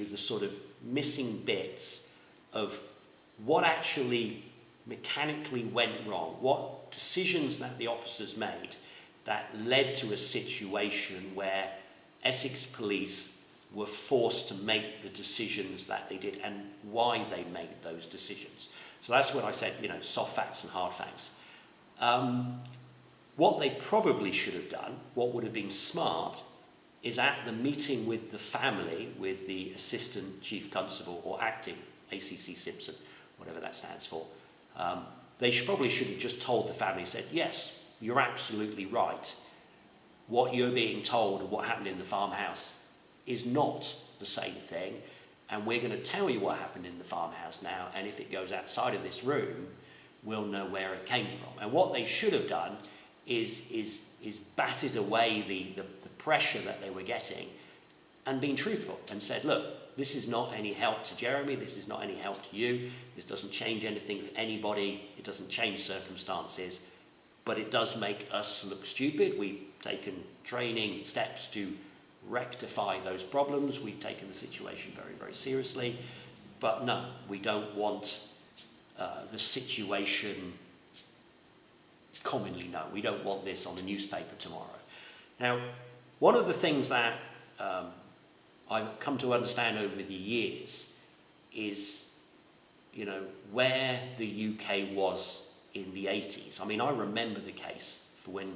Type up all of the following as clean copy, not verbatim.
the sort of missing bits of what actually mechanically went wrong, what decisions that the officers made that led to a situation where Essex police were forced to make the decisions that they did and why they made those decisions. So that's what I said, soft facts and hard facts. What they probably should have done, what would have been smart, is at the meeting with the family, with the Assistant Chief Constable or Acting ACC Simpson, whatever that stands for, they probably should have just told the family, said, yes, you're absolutely right. What you're being told of what happened in the farmhouse is not the same thing, and we're going to tell you what happened in the farmhouse now, and if it goes outside of this room, we'll know where it came from. And what they should have done is batted away the pressure that they were getting and been truthful and said, look, this is not any help to Jeremy, this is not any help to you, this doesn't change anything for anybody, it doesn't change circumstances, but it does make us look stupid. We've taken training steps to rectify those problems, we've taken the situation very, very seriously, but no, we don't want the situation commonly known. We don't want this on the newspaper tomorrow. Now, one of the things that I've come to understand over the years is, where the UK was in the 80s. I mean, I remember the case for when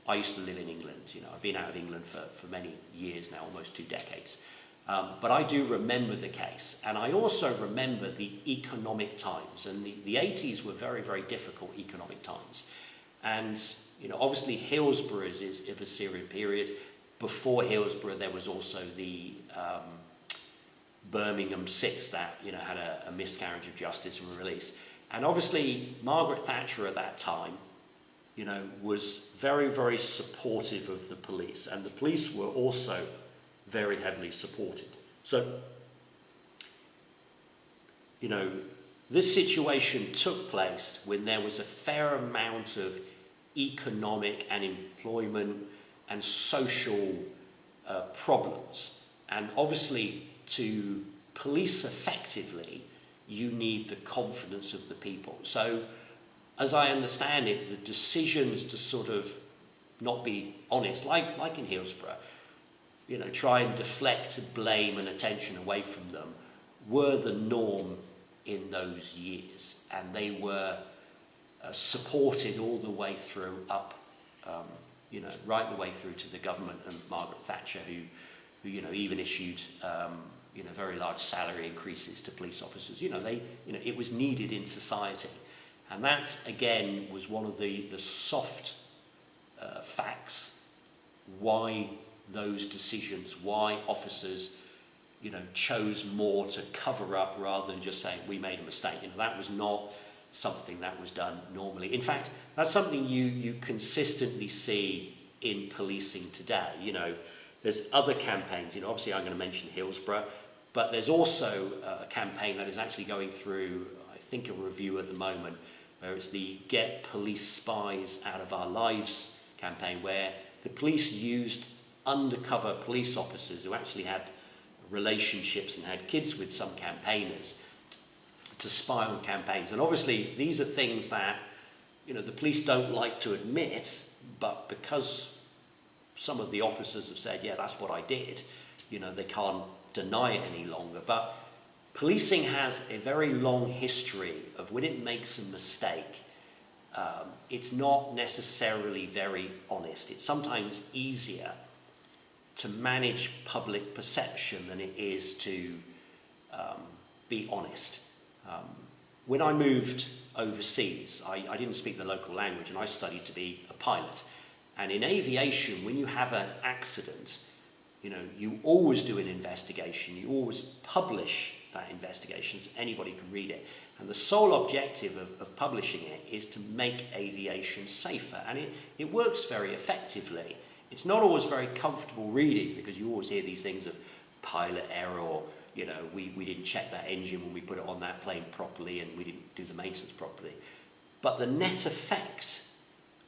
I used to live in England. I've been out of England for many years now, almost 2 decades. But I do remember the case. And I also remember the economic times. And the 80s were very, very difficult economic times. And, obviously Hillsborough is of a serious period. Before Hillsborough, there was also the Birmingham 6 that, had a miscarriage of justice and release. And obviously, Margaret Thatcher at that time, was very, very supportive of the police. And the police were also very heavily supported. So, this situation took place when there was a fair amount of economic and employment and social problems. And obviously, to police effectively, you need the confidence of the people. So, as I understand it, the decisions to sort of not be honest, like in Hillsborough, try and deflect blame and attention away from them, were the norm in those years. And they were supported all the way through up, right the way through to the government and Margaret Thatcher, who even issued, very large salary increases to police officers. It was needed in society. And that, again, was one of the soft facts why those decisions, why officers, chose more to cover up rather than just saying, we made a mistake. That was not something that was done normally. In fact, that's something you consistently see in policing today. There's other campaigns. Obviously I'm going to mention Hillsborough, but there's also a campaign that is actually going through, I think, a review at the moment, where it's the Get Police Spies Out of Our Lives campaign, where the police used undercover police officers who actually had relationships and had kids with some campaigners to spy on campaigns. And obviously these are things that the police don't like to admit, but because some of the officers have said, yeah, that's what I did, they can't deny it any longer. But policing has a very long history of when it makes a mistake, it's not necessarily very honest. It's sometimes easier to manage public perception than it is to be honest. When I moved overseas, I didn't speak the local language and I studied to be a pilot. And in aviation, when you have an accident, you always do an investigation, you always publish that investigation so anybody can read it. And the sole objective of publishing it is to make aviation safer. And it works very effectively. It's not always very comfortable reading because you always hear these things of pilot error, or, we didn't check that engine when we put it on that plane properly and we didn't do the maintenance properly. But the net effect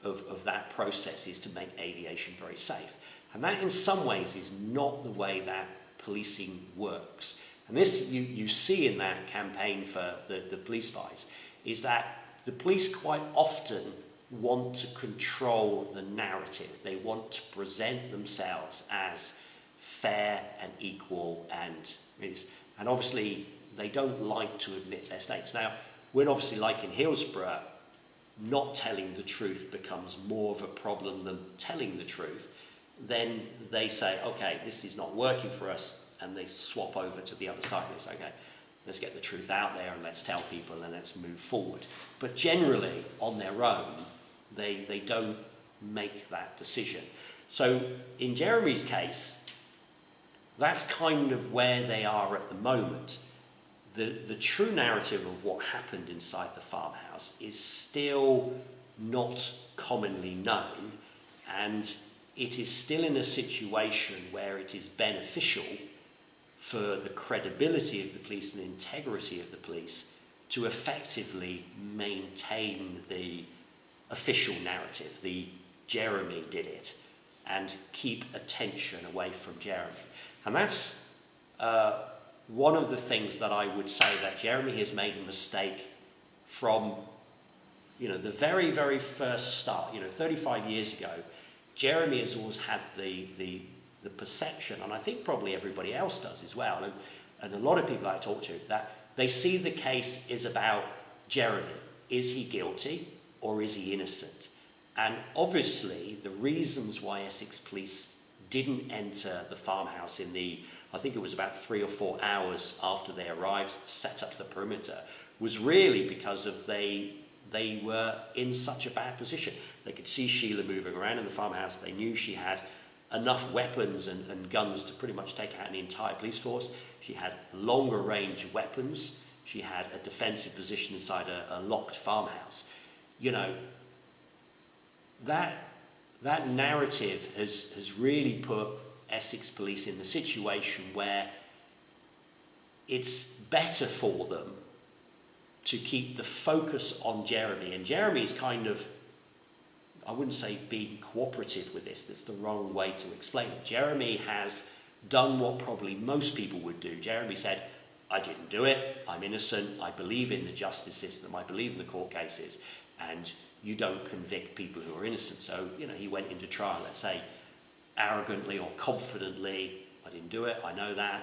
of that process is to make aviation very safe. And that in some ways is not the way that policing works. And this you see in that campaign for the police spies, is that the police quite often want to control the narrative. They want to present themselves as fair and equal, and obviously they don't like to admit their mistakes. Now, when obviously, like in Hillsborough, not telling the truth becomes more of a problem than telling the truth, then they say, okay, this is not working for us, and they swap over to the other side and they say, okay, let's get the truth out there and let's tell people and let's move forward. But generally, on their own, they don't make that decision. So in Jeremy's case, that's kind of where they are at the moment. The true narrative of what happened inside the farmhouse is still not commonly known, and it is still in a situation where it is beneficial for the credibility of the police and the integrity of the police to effectively maintain the official narrative, the Jeremy did it, and keep attention away from Jeremy. And that's one of the things that I would say that Jeremy has made a mistake from, the very, very first start. 35 years ago, Jeremy has always had the perception, and I think probably everybody else does as well, and a lot of people I talk to, that they see the case is about Jeremy. Is he guilty or is he innocent? And obviously the reasons why Essex police didn't enter the farmhouse I think it was about 3 or 4 hours after they arrived, set up the perimeter, was really because of they were in such a bad position. They could see Sheila moving around in the farmhouse. They knew she had enough weapons and guns to pretty much take out an entire police force. She had longer range weapons. She had a defensive position inside a locked farmhouse. That narrative has really put Essex police in the situation where it's better for them to keep the focus on Jeremy. And Jeremy's kind of, I wouldn't say being cooperative with this, that's the wrong way to explain it. Jeremy has done what probably most people would do. Jeremy said, I didn't do it, I'm innocent, I believe in the justice system, I believe in the court cases, and you don't convict people who are innocent. So, he went into trial, let's say, arrogantly or confidently, I didn't do it, I know that.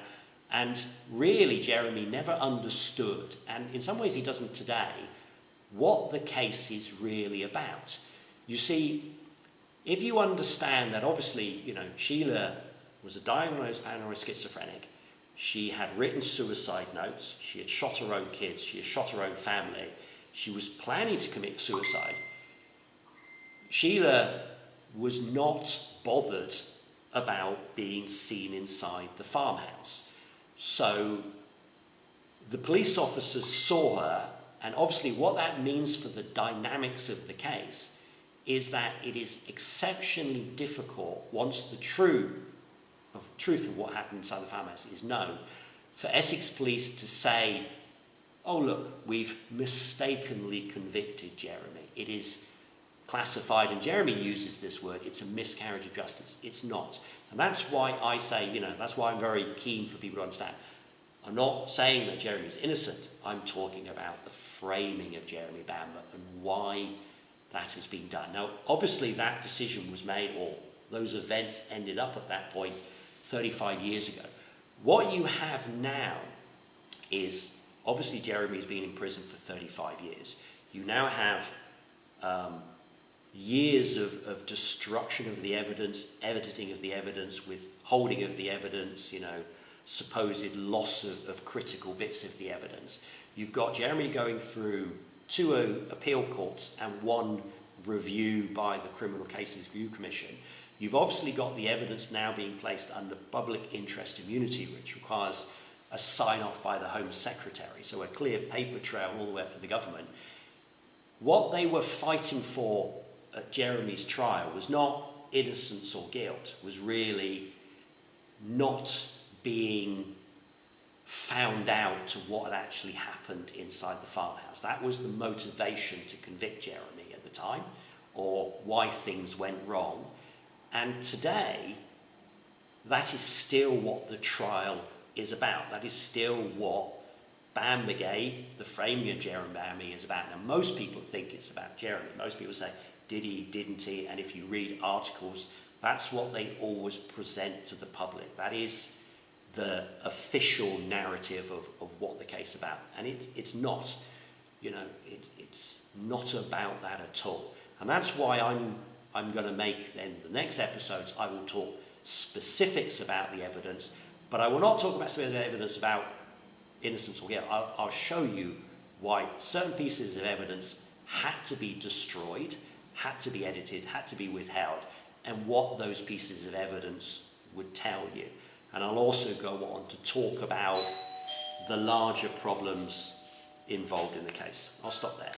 And really, Jeremy never understood, and in some ways he doesn't today, what the case is really about. You see, if you understand that obviously, Sheila was a diagnosed paranoid schizophrenic, she had written suicide notes, she had shot her own kids, she had shot her own family, she was planning to commit suicide. Sheila was not bothered about being seen inside the farmhouse. So the police officers saw her, and obviously what that means for the dynamics of the case is that it is exceptionally difficult, once the truth of what happened inside the farmhouse is known, for Essex police to say, oh look, we've mistakenly convicted Jeremy. It is classified, and Jeremy uses this word, it's a miscarriage of justice. It's not. And that's why I say, that's why I'm very keen for people to understand. I'm not saying that Jeremy's innocent. I'm talking about the framing of Jeremy Bamber and why that has been done. Now, obviously that decision was made, or those events ended up at that point 35 years ago. What you have now is, obviously Jeremy's been in prison for 35 years. You now have years of destruction of the evidence, editing of the evidence, withholding of the evidence, supposed loss of critical bits of the evidence. You've got Jeremy going through 2 appeal courts and 1 review by the Criminal Cases Review Commission. You've obviously got the evidence now being placed under public interest immunity, which requires a sign-off by the Home Secretary, so a clear paper trail all the way up to the government. What they were fighting for at Jeremy's trial was not innocence or guilt, was really not being found out to what had actually happened inside the farmhouse. That was the motivation to convict Jeremy at the time, or why things went wrong. And today, that is still what the trial is about. That is still what Bambergate, the framing of Jeremy, is about. Now, most people think it's about Jeremy. Most people say, did he, didn't he? And if you read articles, that's what they always present to the public. That is the official narrative of what the case is about. And it's not, it's not about that at all. And that's why I'm going to make then the next episodes, I will talk specifics about the evidence, but I will not talk about specific evidence about innocence or guilt. I'll show you why certain pieces of evidence had to be destroyed, had to be edited, had to be withheld, and what those pieces of evidence would tell you. And I'll also go on to talk about the larger problems involved in the case. I'll stop there.